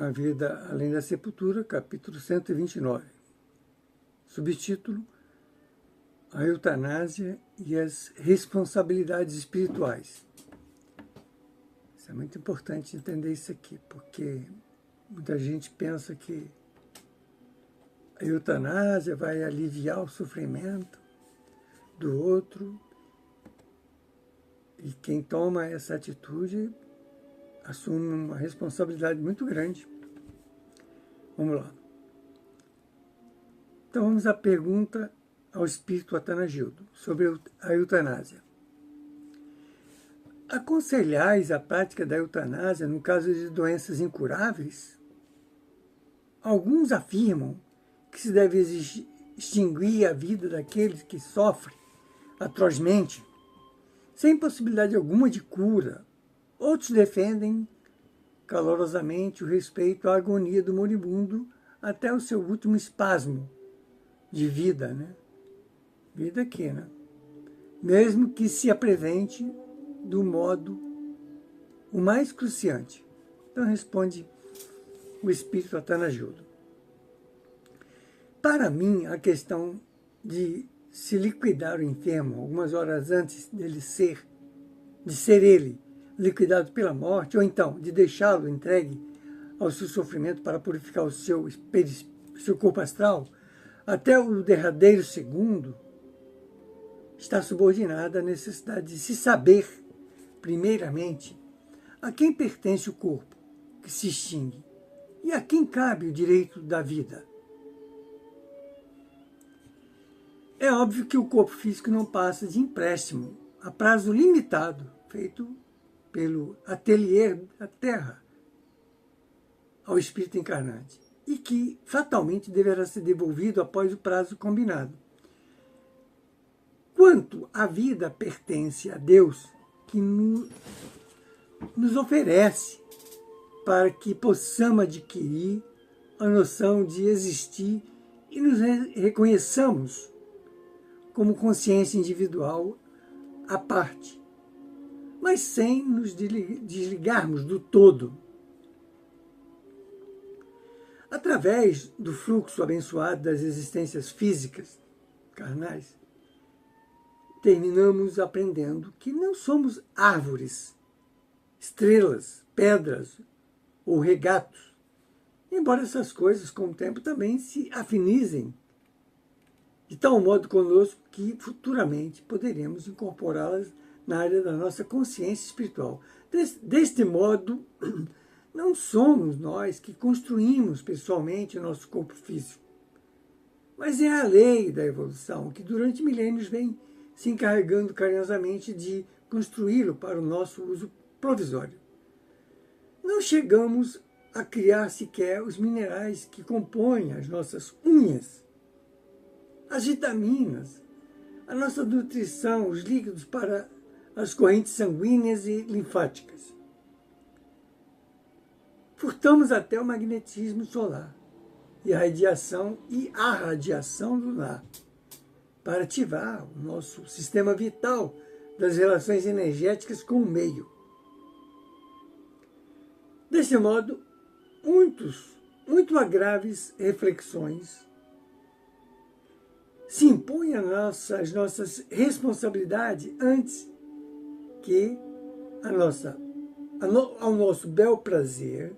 A Vida Além da Sepultura, capítulo 129. Subtítulo: A Eutanásia e as Responsabilidades Espirituais. Isso é muito importante entender isso aqui, porque muita gente pensa que a eutanásia vai aliviar o sofrimento do outro, e quem toma essa atitude assume uma responsabilidade muito grande. Vamos lá. Então vamos à pergunta ao espírito Atanagildo sobre a eutanásia. Aconselhais a prática da eutanásia no caso de doenças incuráveis? Alguns afirmam que se deve extinguir a vida daqueles que sofrem atrozmente, sem possibilidade alguma de cura. Outros defendem calorosamente o respeito à agonia do moribundo até o seu último espasmo de vida, né? Vida aqui, né? Mesmo que se apresente do modo o mais cruciante. Então responde o espírito Atanagildo. Para mim, a questão de se liquidar o enfermo algumas horas antes de ser ele liquidado pela morte, ou então de deixá-lo entregue ao seu sofrimento para purificar o seu corpo astral, até o derradeiro segundo, está subordinada à necessidade de se saber, primeiramente, a quem pertence o corpo que se extingue e a quem cabe o direito da vida. É óbvio que o corpo físico não passa de empréstimo a prazo limitado, feito pelo atelier da Terra ao espírito encarnante, e que fatalmente deverá ser devolvido após o prazo combinado. Quanto à vida pertence a Deus, que nos oferece para que possamos adquirir a noção de existir e nos reconheçamos como consciência individual à parte, mas sem nos desligarmos do todo. Através do fluxo abençoado das existências físicas, carnais, terminamos aprendendo que não somos árvores, estrelas, pedras ou regatos, embora essas coisas, com o tempo, também se afinizem de tal modo conosco que futuramente poderemos incorporá-las na área da nossa consciência espiritual. Deste modo, não somos nós que construímos pessoalmente o nosso corpo físico, mas é a lei da evolução que durante milênios vem se encarregando carinhosamente de construí-lo para o nosso uso provisório. Não chegamos a criar sequer os minerais que compõem as nossas unhas, as vitaminas, a nossa nutrição, os líquidos para as correntes sanguíneas e linfáticas. Furtamos até o magnetismo solar e a radiação lunar para ativar o nosso sistema vital das relações energéticas com o meio. Desse modo, muito graves reflexões se impõem às nossas responsabilidades antes que ao nosso bel prazer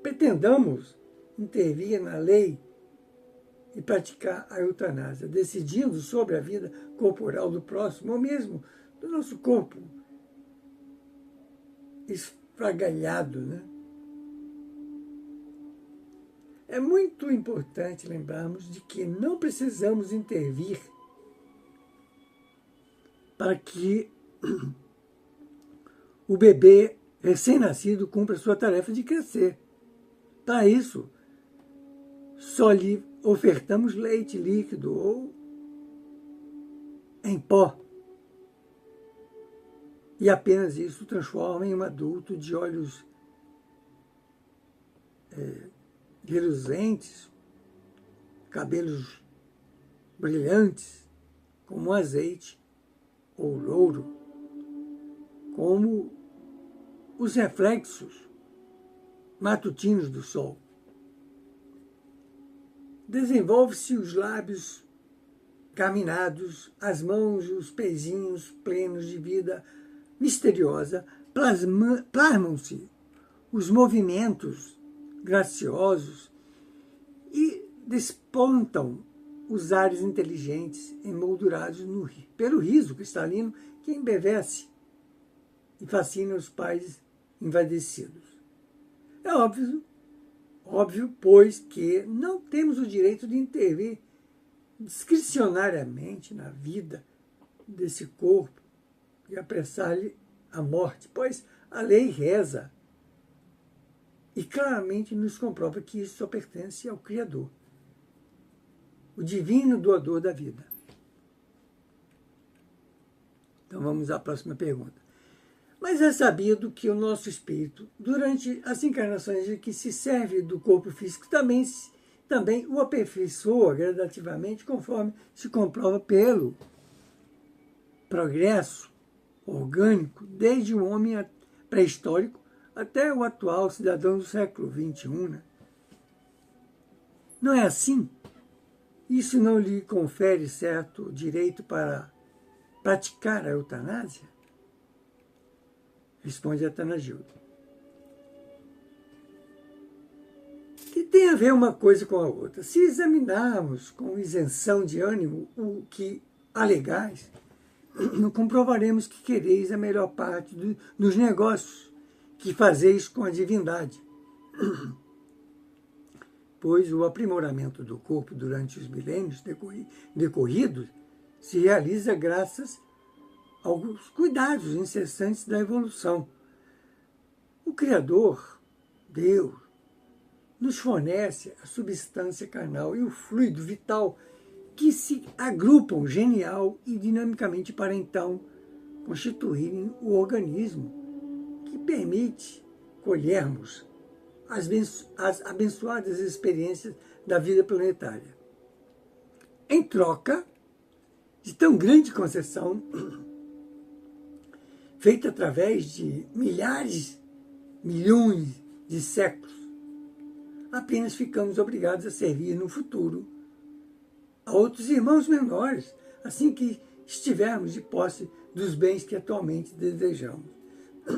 pretendamos intervir na lei e praticar a eutanásia, decidindo sobre a vida corporal do próximo, ou mesmo do nosso corpo esfragalhado, né? É muito importante lembrarmos de que não precisamos intervir para que o bebê recém-nascido cumpra sua tarefa de crescer. Para isso, só lhe ofertamos leite líquido ou em pó. E apenas isso transforma em um adulto de olhos reluzentes, cabelos brilhantes, como azeite ou louro, como os reflexos matutinos do sol. Desenvolve-se os lábios carminados, as mãos e os pezinhos plenos de vida misteriosa, plasmam-se os movimentos graciosos e despontam os ares inteligentes emoldurados pelo riso cristalino que embevece e fascina os pais envadecidos. É óbvio, pois, que não temos o direito de intervir discricionariamente na vida desse corpo e apressar-lhe a morte, pois a lei reza e claramente nos comprova que isso só pertence ao Criador, o divino doador da vida. Então vamos à próxima pergunta. Mas é sabido que o nosso espírito, durante as encarnações de que se serve do corpo físico, também o aperfeiçoa gradativamente, conforme se comprova pelo progresso orgânico, desde o homem pré-histórico até o atual cidadão do século XXI. Né? Não é assim? Isso não lhe confere certo direito para praticar a eutanásia? Responde Atanagildo. Que tem a ver uma coisa com a outra. Se examinarmos com isenção de ânimo o que alegais, comprovaremos que quereis a melhor parte dos negócios que fazeis com a divindade. Pois o aprimoramento do corpo durante os milênios decorridos se realiza graças aos cuidados incessantes da evolução. O Criador, Deus, nos fornece a substância carnal e o fluido vital que se agrupam genial e dinamicamente para então constituírem o organismo que permite colhermos as abençoadas experiências da vida planetária. Em troca de tão grande concessão, feita através de milhões de séculos, apenas ficamos obrigados a servir no futuro a outros irmãos menores, assim que estivermos de posse dos bens que atualmente desejamos.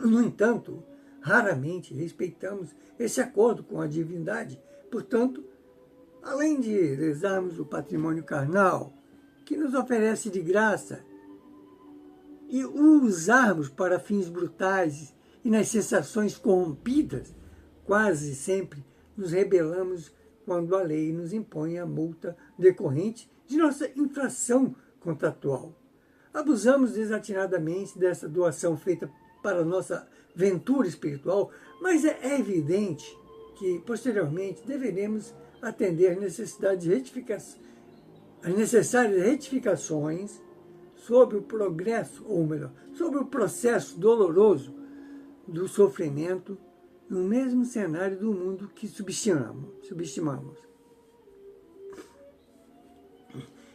No entanto, raramente respeitamos esse acordo com a divindade. Portanto, além de rezarmos o patrimônio carnal, que nos oferece de graça, e o usarmos para fins brutais e nas sensações corrompidas, quase sempre nos rebelamos quando a lei nos impõe a multa decorrente de nossa infração contratual. Abusamos desatinadamente dessa doação feita para a nossa ventura espiritual, mas é evidente que, posteriormente, deveremos atender às necessárias retificações sobre o progresso, ou melhor, sobre o processo doloroso do sofrimento no mesmo cenário do mundo que subestimamos.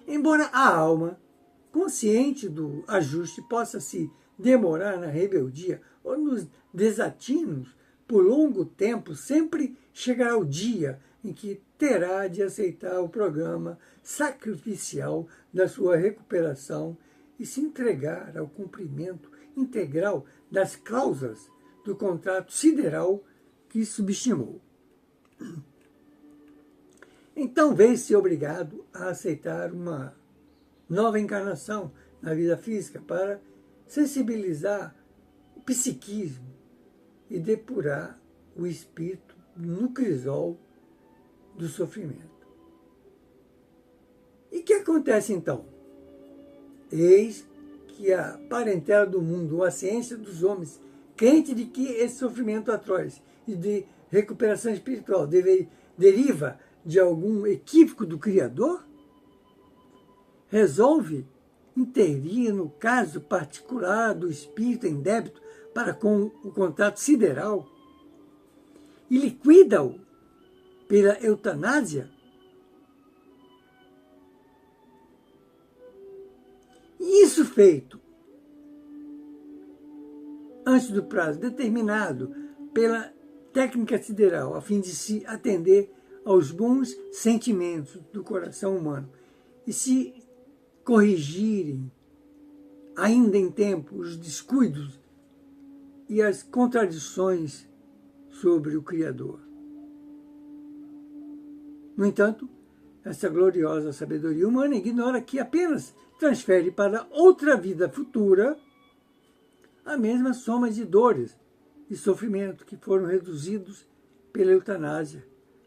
Embora a alma, consciente do ajuste, possa se demorar na rebeldia ou nos desatinos por longo tempo, sempre chegará o dia em que terá de aceitar o programa sacrificial da sua recuperação e se entregar ao cumprimento integral das cláusulas do contrato sideral que subestimou. Então vê-se obrigado a aceitar uma nova encarnação na vida física para sensibilizar o psiquismo e depurar o espírito no crisol do sofrimento. E o que acontece então? Eis que a parentela do mundo, ou a ciência dos homens, crente de que esse sofrimento atroz e de recuperação espiritual deriva de algum equívoco do Criador, resolve intervir no caso particular do espírito em débito para com o contrato sideral e liquida-o pela eutanásia. E isso feito antes do prazo determinado pela técnica sideral, a fim de se atender aos bons sentimentos do coração humano e se corrigirem, ainda em tempo, os descuidos e as contradições sobre o Criador. No entanto, essa gloriosa sabedoria humana ignora que apenas transfere para outra vida futura a mesma soma de dores e sofrimento que foram reduzidos pela eutanásia,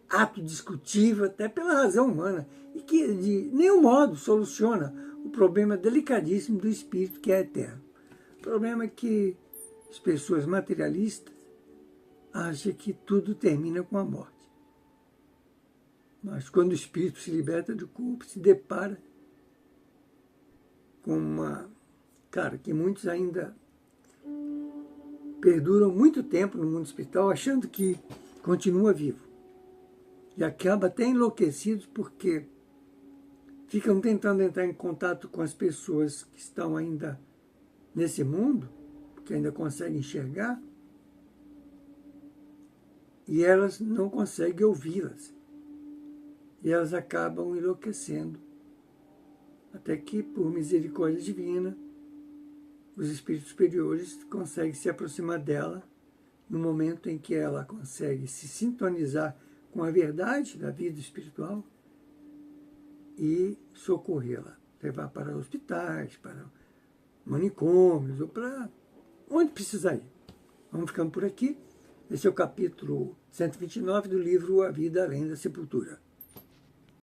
ato discutível até pela razão humana, e que de nenhum modo soluciona o problema delicadíssimo do espírito que é eterno. O problema é que as pessoas materialistas acham que tudo termina com a morte. Mas quando o espírito se liberta do corpo, se depara com uma... Claro, que muitos ainda perduram muito tempo no mundo espiritual achando que continua vivo. E acaba até enlouquecidos porque ficam tentando entrar em contato com as pessoas que estão ainda nesse mundo, que ainda conseguem enxergar, e elas não conseguem ouvi-las. E elas acabam enlouquecendo, até que, por misericórdia divina, os espíritos superiores conseguem se aproximar dela no momento em que ela consegue se sintonizar com a verdade da vida espiritual e socorrê-la, levar para hospitais, para manicômios, ou para onde precisar ir. Vamos ficando por aqui. Esse é o capítulo 129 do livro A Vida Além da Sepultura.